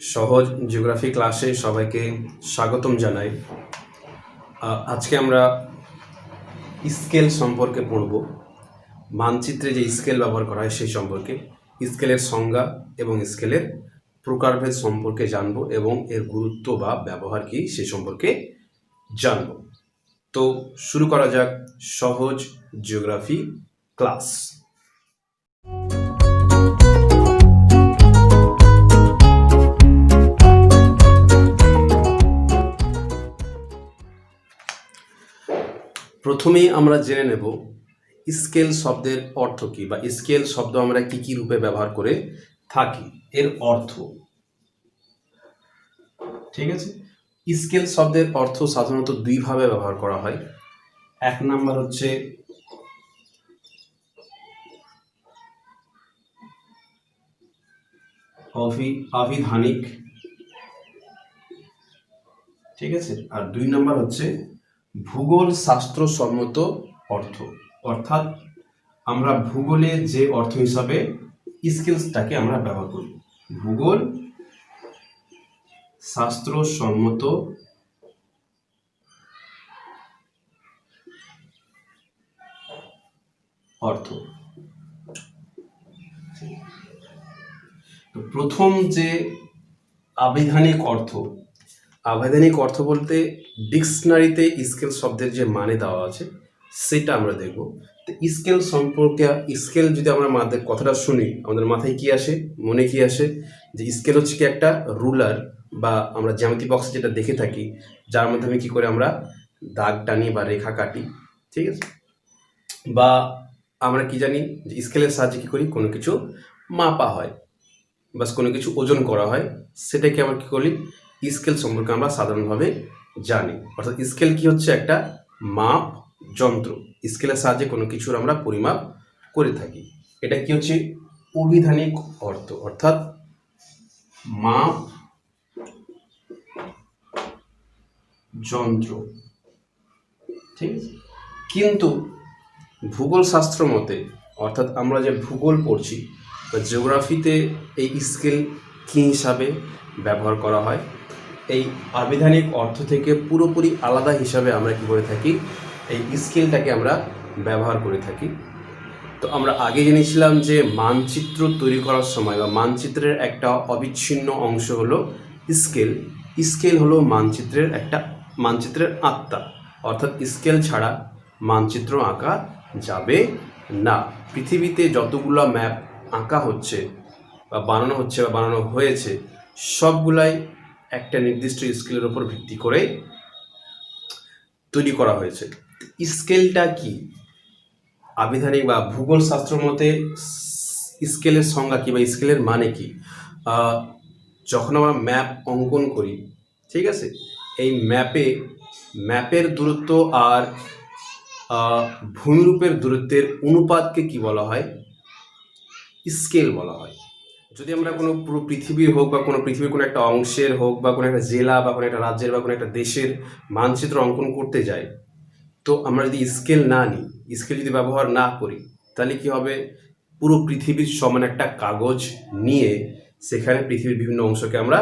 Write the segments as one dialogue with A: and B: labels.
A: সহজ জিওগ্রাফি ক্লাসে সবাইকে স্বাগতম জানাই। আজকে আমরা স্কেল সম্পর্কে পড়ব। মানচিত্রে যে স্কেল ব্যবহার করা হয় সেই সম্পর্কে, স্কেলের সংজ্ঞা এবং স্কেলের প্রকারভেদ সম্পর্কে জানব এবং এর গুরুত্ব বা ব্যবহার কী সে সম্পর্কে জানব। তো শুরু করা যাক সহজ জিওগ্রাফি ক্লাস। প্রথমেই আমরা জেনে নেব স্কেল শব্দের অর্থ কী, বা স্কেল শব্দ আমরা কি কি রূপে ব্যবহার করে থাকি, এর অর্থ। ঠিক আছে, স্কেল শব্দের অর্থ সাধারণত দুইভাবে ব্যবহার করা হয়। এক নাম্বার হচ্ছে আভিধানিক, ঠিক আছে, আর দুই নাম্বার হচ্ছে ভূগোল শাস্ত্রসম্মত অর্থ। অর্থাৎ আমরা ভূগোলে যে অর্থ হিসাবে স্কেলসটাকে আমরা ব্যবহার করি, ভূগোল শাস্ত্রসম্মত অর্থ। প্রথম যে আবিধানিক অর্থ, আবিধানিক অর্থ বলতে ডিকশনারিতে স্কেল শব্দের যে মানে দেওয়া আছে সেটা আমরা দেখব। তো স্কেল সম্পর্কে, স্কেল যদি আমরা কথাটা শুনি আমাদের মাথায় কি আসে, মনে কি আসে, যে স্কেল হচ্ছে কি একটা রুলার, বা আমরা জ্যামিতি বক্সে যেটা দেখে থাকি, যার মাধ্যমে কি করে আমরা দাগ টানি বা রেখা কাটি। ঠিক আছে, বা আমরা কি জানি যে স্কেলের সাহায্যে কি করি, কোনো কিছু মাপা হয়, বাস কোনো কিছু ওজন করা হয়, সেটাকে আমরা কী করি, স্কেল সম্পর্কে আমরা সাধারণভাবে জানি। অর্থাৎ স্কেল কি হচ্ছে একটা মাপ যন্ত্র, স্কেলের সাহায্যে কোনো কিছুর আমরা পরিমাপ করে থাকি। এটা কি হচ্ছে অভিধানিক অর্থ, অর্থাৎ মাপ যন্ত্র। ঠিক আছে, কিন্তু ভূগোল শাস্ত্র মতে, অর্থাৎ আমরা যে ভূগোল পড়ছি বা জিওগ্রাফিতে, এই স্কেল কী হিসাবে ব্যবহার করা হয়, এই আবিধানিক অর্থ থেকে পুরোপুরি আলাদা হিসাবে আমরা কী করে থাকি, এই স্কেলটাকে আমরা ব্যবহার করে থাকি। তো আমরা আগে জেনেছিলাম যে মানচিত্র তৈরি করার সময় বা মানচিত্রের একটা অবিচ্ছিন্ন অংশ হলো স্কেল। স্কেল হলো মানচিত্রের আত্মা, অর্থাৎ স্কেল ছাড়া মানচিত্র আঁকা যাবে না। পৃথিবীতে যতগুলো ম্যাপ আঁকা হচ্ছে বা বানানো হচ্ছে বা বানানো হয়েছে, সবগুলাই একটা নির্দিষ্ট স্কেলের উপর ভিত্তি করে তৈরি করা হয়েছে। স্কেলটা কি, আবিধানিক বা ভূগোল শাস্ত্র মতে স্কেলের সংজ্ঞা কি বা স্কেলের মানে কি? যখন আমরা ম্যাপ অঙ্কন করি, ঠিক আছে, এই ম্যাপের দূরত্ব আর ভূমিরূপের দূরত্বের অনুপাতকে কি বলা হয়, স্কেল বলা হয়। যদি আমরা কোনো পুরো পৃথিবীর হোক বা কোনো পৃথিবীর কোনো একটা অংশের হোক বা কোনো একটা জেলা বা কোনো একটা রাজ্যের বা কোনো একটা দেশের মানচিত্র অঙ্কন করতে যাই, তো আমরা যদি স্কেল না নিই, স্কেল যদি ব্যবহার না করি, তাহলে কি হবে, পুরো পৃথিবীর সমান একটা কাগজ নিয়ে সেখানে পৃথিবীর বিভিন্ন অংশকে আমরা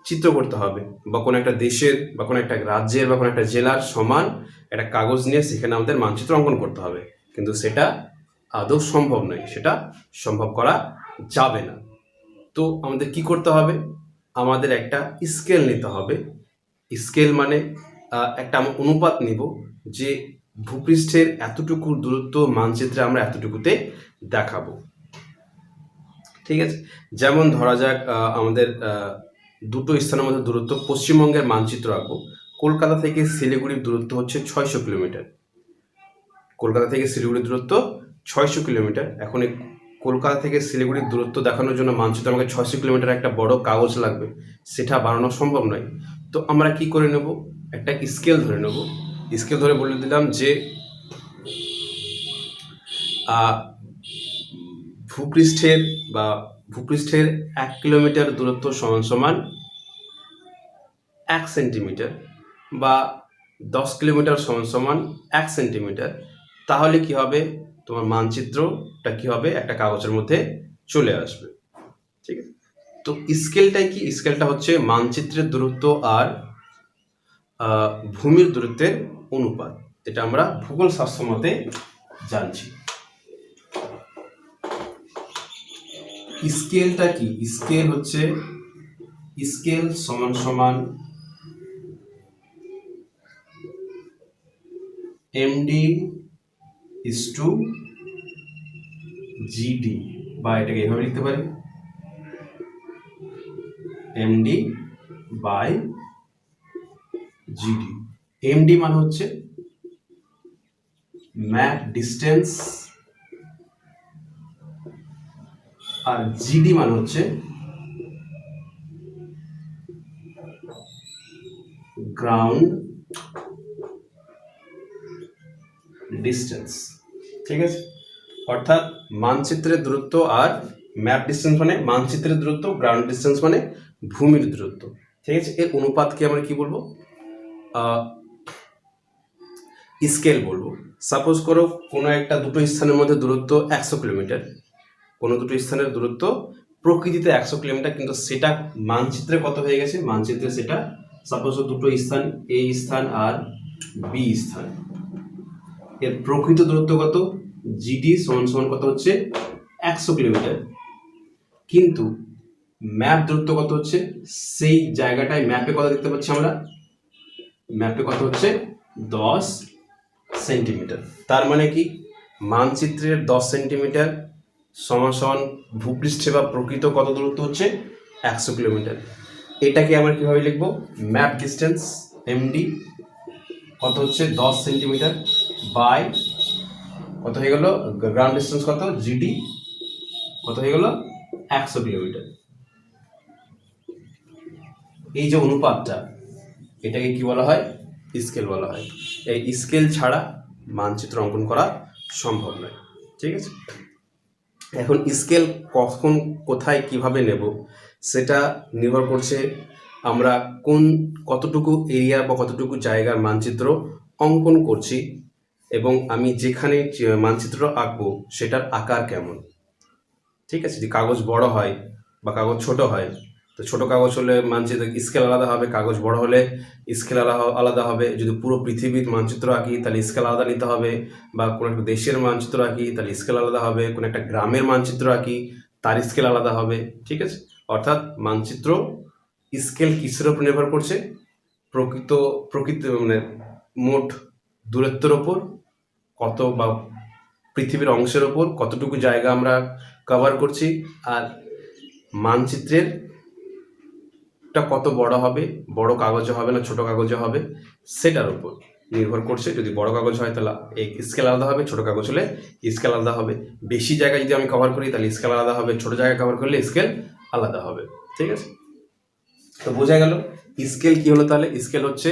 A: চিত্র করতে হবে, বা কোনো একটা দেশের বা কোনো একটা রাজ্যের বা কোনো একটা জেলার সমান একটা কাগজ নিয়ে সেখানে আমাদের মানচিত্র অঙ্কন করতে হবে। কিন্তু সেটা আদৌ সম্ভব নয়, সেটা সম্ভব করা যাবে না। তো আমাদের কি করতে হবে, আমাদের একটা স্কেল নিতে হবে। স্কেল মানে একটা আমরা অনুপাত নিব যে ভূপৃষ্ঠের এতটুকু দূরত্ব মানচিত্রে আমরা এতটুকুতে দেখাবো। ঠিক আছে, যেমন ধরা যাক আমাদের দুটো স্থানের মধ্যে দূরত্ব, পশ্চিমবঙ্গের মানচিত্র আঁকবো, কলকাতা থেকে শিলিগুড়ির দূরত্ব হচ্ছে 600 কিলোমিটার। কলকাতা থেকে শিলিগুড়ির দূরত্ব 600 কিলোমিটার। এখন এই কলকাতা থেকে শিলিগুড়ির দূরত্ব দেখানোর জন্য মানচিত্র আমাকে 600 কিলোমিটার একটা বড় কাগজ লাগবে, সেটা বানানো সম্ভব নয়। তো আমরা কি করে নেব, একটা স্কেল ধরে নেব। স্কেল ধরে বলে দিলাম যে ভূপৃষ্ঠের 1 কিলোমিটার দূরত্ব সমান সমান 1 সেন্টিমিটার, বা 10 কিলোমিটার সমান সমান 1 সেন্টিমিটার। তাহলে কি হবে, তোমার মানচিত্রটা কি হবে, একটা কাগজের মধ্যে চলে আসবে। ঠিক আছে, তো স্কেলটাই কি? স্কেলটা হচ্ছে মানচিত্রের দূরত্ব আর ভূমির দূরত্বের অনুপাত। এটা আমরা ভূগোল শাস্ত্র মতে জানছি। স্কেলটা কি? স্কেল হচ্ছে স্কেল সমান সমান এমডি ইস টু জিডি, বা এটাকে এভাবে লিখতে পারি এমডি বাই জিডি। এমডি মানে হচ্ছে ম্যাপ ডিস্টেন্স, আর জিডি মানে হচ্ছে গ্রাউন্ড ডিস্টেন্স। ঠিক আছে, অর্থাৎ মানচিত্রের দূরত্ব আর ম্যাপ ডিস্টেন্স মানে মানচিত্রের দূরত্ব, গ্রাউন্ড ডিস্টেন্স মানে ভূমির দূরত্ব। ঠিক আছে, এর অনুপাতকে আমরা কি বলবো? স্কেল বলবো। সাপোজ করো কোনো একটা দুটো স্থানের মধ্যে দূরত্ব 100 কিলোমিটার, কোনো দুটো স্থানের দূরত্ব প্রকৃতিতে 100 কিলোমিটার, কিন্তু সেটা মানচিত্রে কত হয়ে গেছে? মানচিত্রে সেটা সাপোজ দুটো স্থান, এ স্থান আর বি স্থান, এর প্রকৃত দূরত্ব কত? জিডি সমান সমান কত হচ্ছে? 100 কিলোমিটার। কিন্তু ম্যাপ দূরত্ব কত হচ্ছে? সেই জায়গাটায় ম্যাপে কত দেখতে পাচ্ছি আমরা? ম্যাপে কত হচ্ছে? 10 সেন্টিমিটার। তার মানে কি? মানচিত্রের 10 সেন্টিমিটার সমান সমান ভূপৃষ্ঠে বা প্রকৃত কত দূরত্ব হচ্ছে? 100 কিলোমিটার। এটাকে আমরা কিভাবে লিখবো? ম্যাপ ডিস্টেন্স এমডি কত হচ্ছে? 10 সেন্টিমিটার বাই কত হয়ে গেল? গ্রাউন্ড ডিস্টেন্স কত? জিডি কত হয়ে গেল? 100 কিলোমিটার। এই যে অনুপাতটা, এটাকে কি বলা হয়? স্কেল বলা হয়। এই স্কেল ছাড়া মানচিত্র অঙ্কন করা সম্ভব নয়। ঠিক আছে, এখন স্কেল কখন কোথায় কিভাবে নেব সেটা নির্ভর করছে আমরা কতটুকু এরিয়া বা কতটুকু জায়গার মানচিত্র অঙ্কন করছি, এবং আমি যেখানে মানচিত্র আঁকবো সেটার আকার কেমন। ঠিক আছে, যদি কাগজ বড় হয় বা কাগজ ছোট হয়, তো ছোট কাগজ হলে মানচিত্র স্কেল আলাদা হবে, কাগজ বড় হলে স্কেল আলাদা হবে। যদি পুরো পৃথিবীর মানচিত্র আঁকি তাহলে স্কেল আলাদা নিতে হবে, বা কোনো একটা দেশের মানচিত্র আঁকি তাহলে স্কেল আলাদা হবে, কোনো একটা গ্রামের মানচিত্র আঁকি তার স্কেল আলাদা হবে। ঠিক আছে, অর্থাৎ মানচিত্র স্কেল কিসের উপর নির্ভর করছে? প্রকৃত মানে মোট দূরত্বের ওপর, কত বা পৃথিবীর অংশের ওপর কতটুকু জায়গা আমরা কভার করছি, আর মানচিত্রের কত বড় হবে, বড় কাগজে হবে না ছোট কাগজে হবে, সেটার উপর নির্ভর করছে। যদি বড় কাগজ হয় তাহলে স্কেল আলাদা হবে, ছোট কাগজ হলে স্কেল আলাদা হবে। বেশি জায়গা যদি আমি কভার করি তাহলে স্কেল আলাদা হবে, ছোট জায়গা কভার করলে স্কেল আলাদা হবে। ঠিক আছে, তো বোঝা গেল স্কেল কি হলো। তাহলে স্কেল হচ্ছে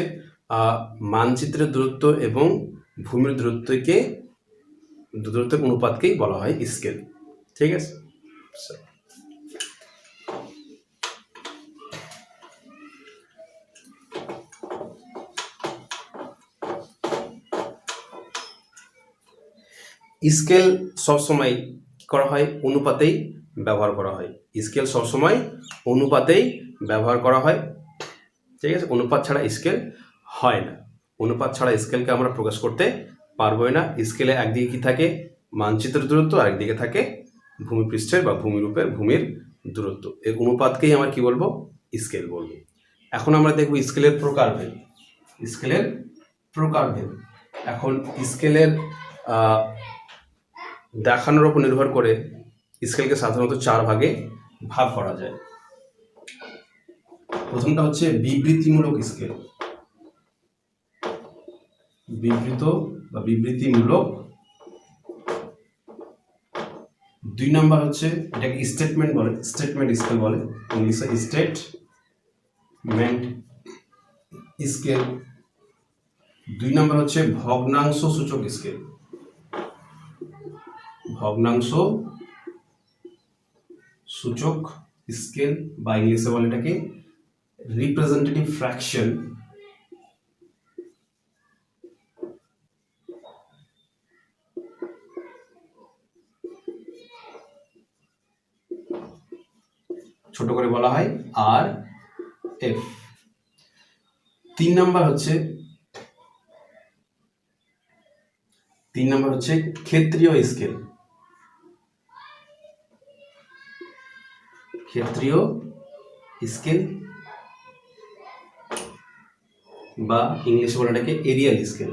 A: মানচিত্রের দূরত্ব এবং ভূমির দূরত্বের অনুপাতকেই বলা হয় স্কেল। ঠিক আছে, স্কেল সবসময় কি করা হয়? অনুপাতেই ব্যবহার করা হয়। স্কেল সবসময় অনুপাতেই ব্যবহার করা হয়। ঠিক আছে, অনুপাত ছাড়া স্কেল হয় না। অনুপাত ছাড়া স্কেলকে আমরা প্রকাশ করতে পারবোই না। স্কেলে একদিকে কি থাকে? মানচিত্রের দূরত্ব, আরেকদিকে থাকে ভূমিপৃষ্ঠের বা ভূমির দূরত্ব। এর অনুপাতকেই আমরা কি বলবো? স্কেল বলবো। এখন আমরা দেখব স্কেলের প্রকারভেদ। স্কেলের প্রকারভেদ, এখন স্কেলের দেখানোর উপর নির্ভর করে স্কেলকে সাধারণত 4 ভাগে ভাগ করা যায়। প্রথমটা হচ্ছে বিবৃতিমূলক স্কেল, বিবৃতিমূলক। 2 নাম্বার হচ্ছে এটাকে স্টেটমেন্ট বলে, স্টেটমেন্ট স্কেল বলে, ইংলিশে স্টেটমেন্ট স্কেল। 2 নাম্বার হচ্ছে ভগ্নাংশ সূচক স্কেল, ভগ্নাংশ সূচক স্কেল, বা ইংলিশে বলে এটাকে রিপ্রেজেন্টেটিভ ফ্র্যাকশন ছোট করে বলা হয় আর এফ। 3 নম্বর হচ্ছে ক্ষেত্রীয় স্কেল। ক্ষেত্রীয় স্কেল বা ইংলিশে বলে এটাকে এরিয়াল স্কেল।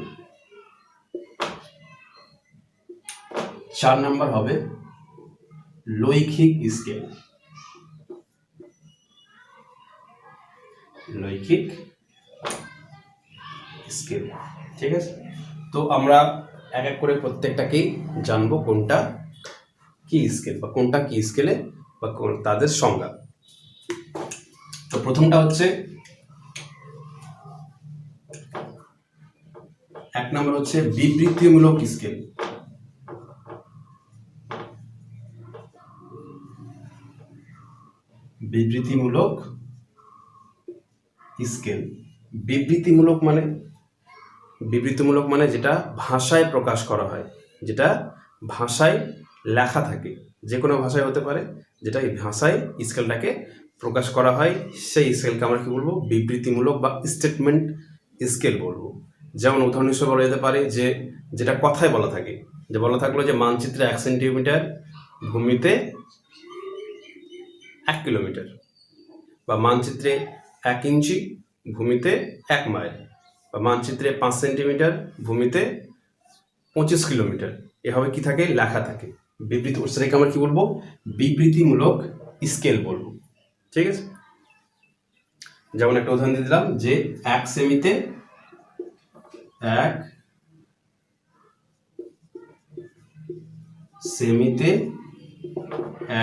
A: 4 নম্বর হবে লৈখিক স্কেল। লৈখিক স্কেল, ঠিক আছে। তো আমরা এক এক করে প্রত্যেকটাকেই জানবো কোনটা কি স্কেল বা কোনটা কি স্কেলে বা তাদের সংজ্ঞা। তো প্রথমটা হচ্ছে 1 নম্বর হচ্ছে বিবৃতিমূলক স্কেল। বিবৃতিমূলক স্কেল। বিবৃতিমূলক মানে যেটা ভাষায় প্রকাশ করা হয়, যেটা ভাষায় লেখা থাকে, যে কোনো ভাষায় হতে পারে, যেটা এই ভাষায় স্কেলটাকে প্রকাশ করা হয়, সেই স্কেলকে আমরা কি বলবো? বিবৃতিমূলক বা স্টেটমেন্ট স্কেল বলবো। যেমন উদাহরণ হিসেবে বলা যেতে পারে যে যেটা কথায় বলা থাকে, যে বলা থাকলো যে মানচিত্রে 1 সেন্টিমিটার, ভূমিতে 1 কিলোমিটার, বা মানচিত্রে 1 ইঞ্চি, ভূমিতে 1 মাইল, বা মানচিত্রে 5 সেন্টিমিটার, ভূমিতে 25 কিলোমিটার, এভাবে কি থাকে? লেখা থাকে। সেটাকে আমরা কি বলবো? বিবৃতিমূলক স্কেল বলবো, ঠিক আছে। যেমন একটা উদাহরণ দিয়ে দিলাম যে 1 সেমিতে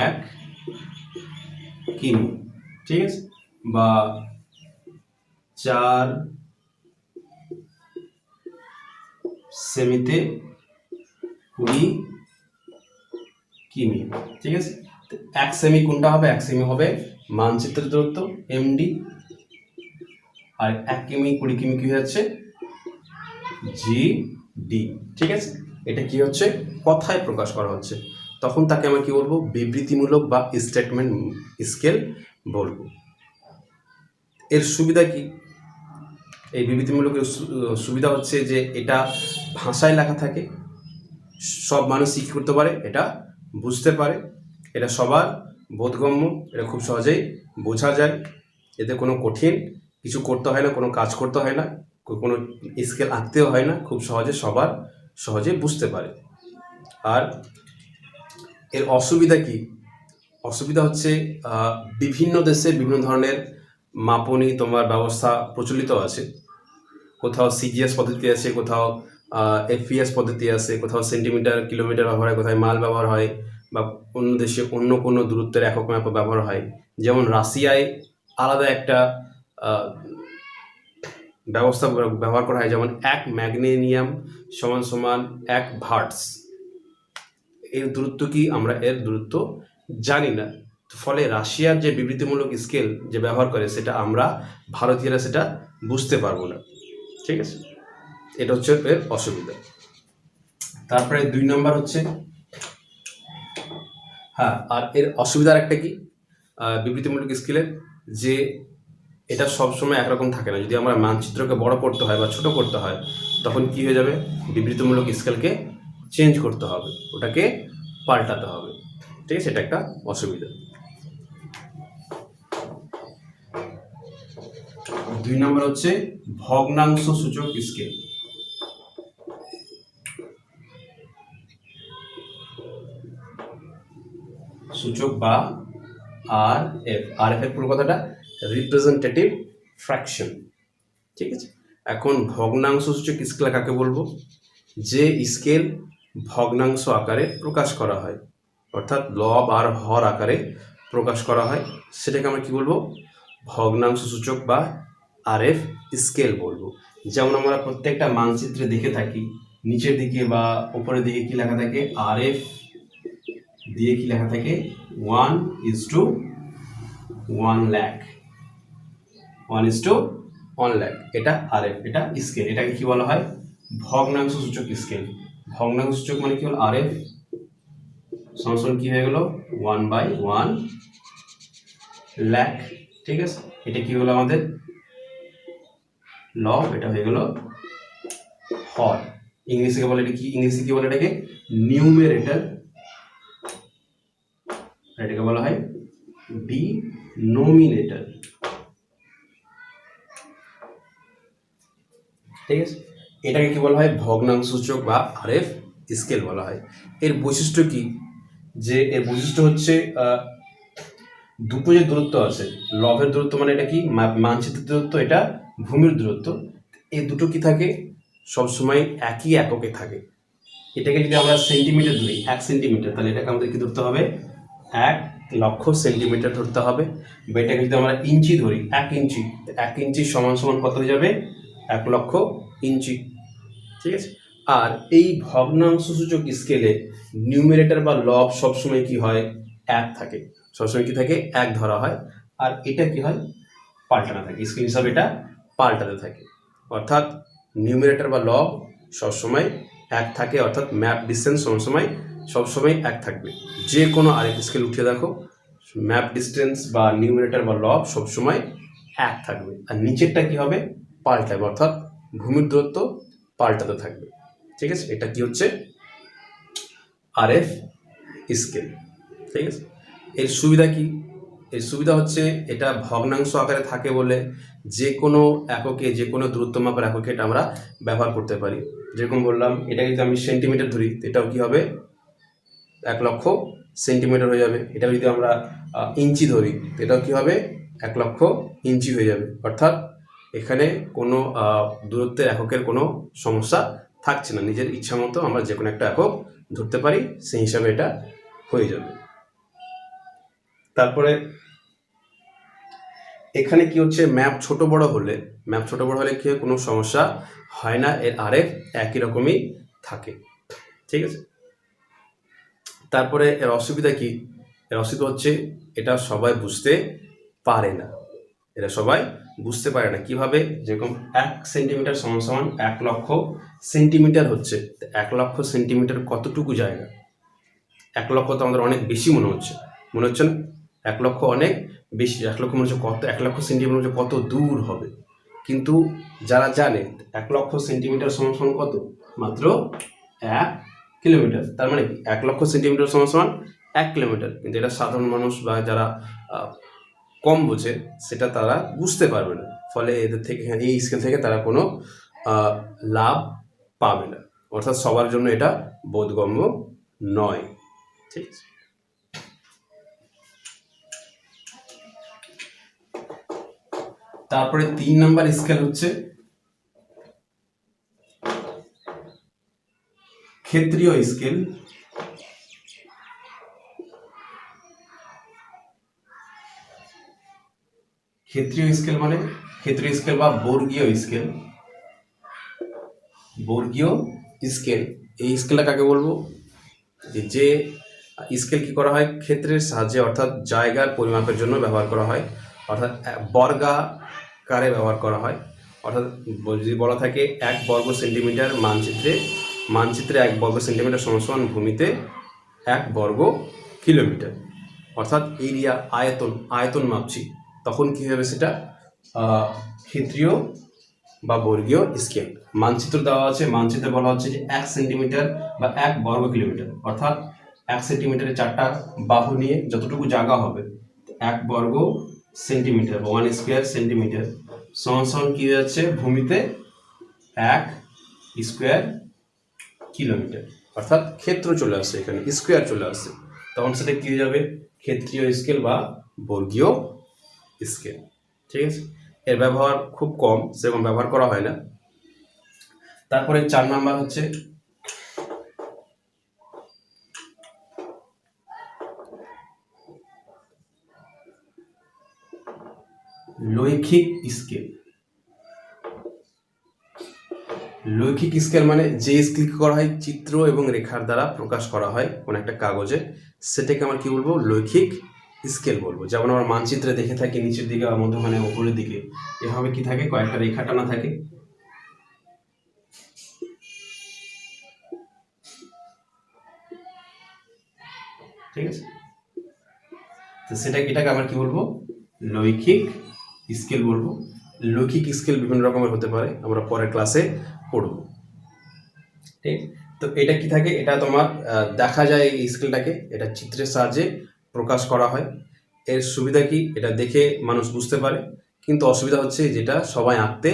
A: 1 কিমি, ঠিক আছে। বা 4 সেমিতে 20 কিমি, ঠিক আছে। 1 সেমি কোনটা হবে? 1 সেমি হবে মানচিত্রের দূরত্ব এমডি, আর 1 কিমি 20 কিমি কি হচ্ছে? জিডি, ঠিক আছে। এটা কি হচ্ছে? কথায় প্রকাশ করা হচ্ছে, তখন তাকে আমরা কি বলবো? বিবৃতিমূলক বা স্টেটমেন্ট স্কেল বলবো। এর সুবিধা কি? এই বিবৃতিমূলক সুবিধা হচ্ছে যে এটা ভাষায় লেখা থাকে, সব মানুষ কি করতে পারে? এটা বুঝতে পারে, এটা সবার বোধগম্য, এটা খুব সহজেই বোঝা যায়, এতে কোনো কঠিন কিছু করতে হয় না, কোনো কাজ করতে হয় না, কোনো স্কেল আঁকতেও হয় না, খুব সহজে বুঝতে পারে। আর এর অসুবিধা কি? অসুবিধা হচ্ছে বিভিন্ন দেশে বিভিন্ন ধরনের মাপনী তোমার ব্যবস্থা প্রচলিত আছে। কোথাও সিজিএস পদ্ধতি আছে, কোথাও এফপিএস পদ্ধতি আছে, কোথাও সেন্টিমিটার কিলোমিটার ব্যবহার হয়, কোথায় মাইল ব্যবহার হয়, বা অন্য দেশে অন্য কোনো দূরত্বের একক ম্যাপ ব্যবহার হয়। যেমন রাশিয়ায় আলাদা একটা ব্যবস্থা ব্যবহার করা হয়, যেমন 1 ম্যাগনেনিয়াম সমান 1 ভার্টস। এর দূরত্ব কি? আমরা এর দূরত্ব জানি না, ফলে রাশিয়ার যে বিবৃতিমূলক স্কেল যে ব্যবহার করে সেটা আমরা ভারতীয়রা সেটা বুঝতে পারবো না, ঠিক আছে। এটা হচ্ছে এর অসুবিধা। তারপরে 2 নম্বর হচ্ছে, হ্যাঁ, আর এর অসুবিধার একটা কি বিবৃতিমূলক স্কেলের, যে এটা সবসময় একরকম থাকে না। যদি আমরা মানচিত্রকে বড় করতে হয় বা ছোট করতে হয়, তখন কি হয়ে যাবে? বিবৃতিমূলক স্কেলকে চেঞ্জ করতে হবে, ওটাকে পাল্টাতে হবে, ঠিক আছে। এটা একটা অসুবিধা। 2 নম্বর হচ্ছে ভগ্নাংশ সূচক স্কেল। সূচক বা আরএফ এর পুরো কথাটা রিপ্রেজেন্টেটিভ ফ্র্যাকশন, ঠিক আছে। এখন ভগ্নাংশ সূচক স্কেল কাকে বলবো? যে স্কেল ভগ্নাংশ আকারে প্রকাশ করা হয়, অর্থাৎ লব আর হর আকারে প্রকাশ করা হয়, সেটাকে আমরা কি বলবো? ভগ্নাংশ সূচক বা আরএফ স্কেল বলবো। যেমন আমরা প্রত্যেকটা মানচিত্রে দেখে থাকি, নিচের দিকে বা উপরের দিকে কি লেখা থাকে? আরএফ দিয়ে কি লেখা থাকে? 1:1 লাখ, 1:1 লাখ। এটা আরএফ, এটা স্কেল। এটাকে কি বলা হয়? ভগ্নাংশ সূচক স্কেল। ভগ্নাংশ সূচক মানে কি হল? আরএফ সমান কি হয়ে গেল? 1/1 লাখ, ঠিক আছে। এটা কি হলো আমাদের লব, এটা হয়ে গেল হর। ইংলিশে বলে এটা কি, ইংলিশে কি বলে এটাকে নিউমেরেটর, এটাকে বলা হয় ডিনোমিনেটর, ঠিক আছে। এটাকে কি বলা হয় ভগ্নাংশ সূচক বা আরএফ স্কেল বলা হয়। এর বৈশিষ্ট্য কি, যে এর বৈশিষ্ট্য হচ্ছে দুটো যে দূরত্ব আছে, লবের দূরত্ব মানে এটা কি মানচিত্রের দূরত্ব, এটা ভূমির দূরত্ব, এই দুটো কি থাকে সবসময় একই এককে থাকে। এটাকে যদি আমরা সেন্টিমিটার ধরি 1 সেন্টিমিটার, তাহলে এটাকে আমাদের কি ধরতে হবে 1,00,000 সেন্টিমিটার ধরতে হবে। বা এটাকে যদি আমরা ইঞ্চি ধরি 1 ইঞ্চি, 1 ইঞ্চি সমান সমান কত হয়ে যাবে 1,00,000 ইঞ্চি, ঠিক আছে। আর এই ভগ্নাংশ সূচক স্কেলে নিউমেরেটর বা লব সবসময় কি হয় 1 থাকে, সবসময় কি থাকে 1 ধরা হয়। আর এটা কি হয় পাল্টানো থাকে, স্কেল হিসাবে এটা পাল্টাতে থাকে। অর্থাৎ নিউমেরেটর বা লব সবসময় 1 থাকে, অর্থাৎ ম্যাপ ডিস্টেন্স সবসময় সবসময় 1 থাকবে। যে কোনো আরেক স্কেল উঠিয়ে দেখো, ম্যাপ ডিস্টেন্স বা নিউমেরেটর বা লব সবসময় 1 থাকবে। আর নিচেরটা কি হবে পাল্টাবে, অর্থাৎ ভূমির দূরত্ব পাল্টাতে থাকবে, ঠিক আছে। এটা কি হচ্ছে আরএফ স্কেল, ঠিক আছে। এর সুবিধা কি, এর সুবিধা হচ্ছে এটা ভগ্নাংশ আকারে থাকে বলে যে কোনো এককে, যে কোনো দূরত্ব মাপের এককে এটা আমরা ব্যবহার করতে পারি। যেরকম বললাম, এটাকে যদি আমি সেন্টিমিটার ধরি, এটাও কি হবে 1,00,000 সেন্টিমিটার হয়ে যাবে। এটা যদি আমরা ইঞ্চি ধরি, এটাও কি হবে 1,00,000 ইঞ্চি হয়ে যাবে। অর্থাৎ এখানে কোনো দূরত্বের এককের কোনো সমস্যা থাকছে না, নিজের ইচ্ছা মতো আমরা যে কোনো একটা একক ধরতে পারি, সেই হিসাবে এটা হয়ে যাবে। তারপরে এখানে কি হচ্ছে ম্যাপ ছোট বড় হলে, কি হয় কোনো সমস্যা হয় না, এর আরএফ একই রকমই থাকে, ঠিক আছে। তারপরে এর অসুবিধা কি, এর অসুবিধা হচ্ছে এটা সবাই বুঝতে পারে না, এটা সবাই বুঝতে পারে না কিভাবে। যেরকম 1 সেন্টিমিটার সমান সমান 1,00,000 সেন্টিমিটার হচ্ছে, 1,00,000 সেন্টিমিটার কতটুকু জায়গা, 1,00,000 তো আমাদের অনেক বেশি মনে হচ্ছে না, 1,00,000 অনেক বেশি, 1,00,000 মনে হচ্ছে কত, 1,00,000 সেন্টিমিটার হচ্ছে কত দূর হবে। কিন্তু যারা জানে 1,00,000 সেন্টিমিটার সমান সমান কত, মাত্র 1 কিলোমিটার। তার মানে কি 1,00,000 সেন্টিমিটার সমান সমান 1 কিলোমিটার। কিন্তু এটা সাধারণ মানুষ বা যারা কম বোঝে সেটা তারা বুঝতে পারবে না, ফলে এদের থেকে, এই স্কেল থেকে তারা কোনো লাভ পাবে না। অর্থাৎ সবার জন্য এটা বোধগম্য নয়, ঠিক আছে। তারপরে 3 নম্বর স্কেল হচ্ছে ক্ষেত্রীয় স্কেল। ক্ষেত্রীয় স্কেল মানে, ক্ষেত্রীয় স্কেল বা বর্গীয় স্কেল, বর্গীয় স্কেল। এই স্কেলটা কাকে বলবো, যে স্কেল কি করা হয় ক্ষেত্রের সাহায্যে, অর্থাৎ জায়গার পরিমাপের জন্য ব্যবহার করা হয়, অর্থাৎ বর্গাকারে ব্যবহার করা হয়। অর্থাৎ যদি বলা থাকে 1 বর্গ সেন্টিমিটার মানচিত্রে 1 বর্গ সেন্টিমিটার সমান সমান ভূমিতে 1 বর্গ কিলোমিটার, অর্থাৎ এরিয়া আয়তন মাপছি, তখন কী হবে সেটা ক্ষেত্রীয় বা বর্গীয় স্কেল। মানচিত্র দেওয়া আছে, মানচিত্রে বলা হচ্ছে যে 1 সেন্টিমিটার বা 1 বর্গ কিলোমিটার, অর্থাৎ 1 সেন্টিমিটারের 4টা বাহু নিয়ে যতটুকু জায়গা হবে 1 বর্গ সেন্টিমিটার বা 1 স্কোয়ার সেন্টিমিটার সমান সমান কী হয়ে যাচ্ছে ভূমিতে 1 স্কোয়ার কিলোমিটার, অর্থাৎ ক্ষেত্র চলে আসছে, এখানে স্কোয়ার চলে আসছে, তখন সেটা কী হয়ে যাবে ক্ষেত্রীয় স্কেল বা বর্গীয় স্কেল, ঠিক আছে। এর ব্যবহার খুব কম, সেরকম ব্যবহার করা হয় না। তারপরে 4 নম্বর হচ্ছে লৈখিক স্কেল। লৈখিক স্কেল মানে যে স্কেল করা হয় চিত্র এবং রেখার দ্বারা প্রকাশ করা হয় কোনো একটা কাগজে, সেটাকে আমরা কি বলবো লৈখিক স্কেল বলবো। যেমন আমরা মানচিত্রে দেখে থাকি নিচের দিকে বা মধ্যখানে উপরের দিকে এভাবে কি থাকে কয়েকটা রেখা টানা থাকে, ঠিক আছে। তো এটাকে আমরা কি বলবো লৈখিক স্কেল বলবো। লৈখিক স্কেল বিভিন্ন রকমের হতে পারে, আমরা পরের ক্লাসে পড়ব। ঠিক, তো এটা কি থাকে, এটা তোমার দেখা যায় এই স্কেলটাকে, এটা চিত্রের সাহায্যে প্রকাশ করা হয়। এর সুবিধা কি, এটা দেখে মানুষ বুঝতে পারে, কিন্তু অসুবিধা হচ্ছে যেটা সবাই আঁকতে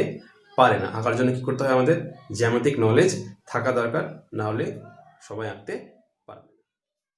A: পারে না। আঁকার জন্য কি করতে হয়, আমাদের জ্যামিতিক নলেজ থাকা দরকার, না হলে সবাই আঁকতে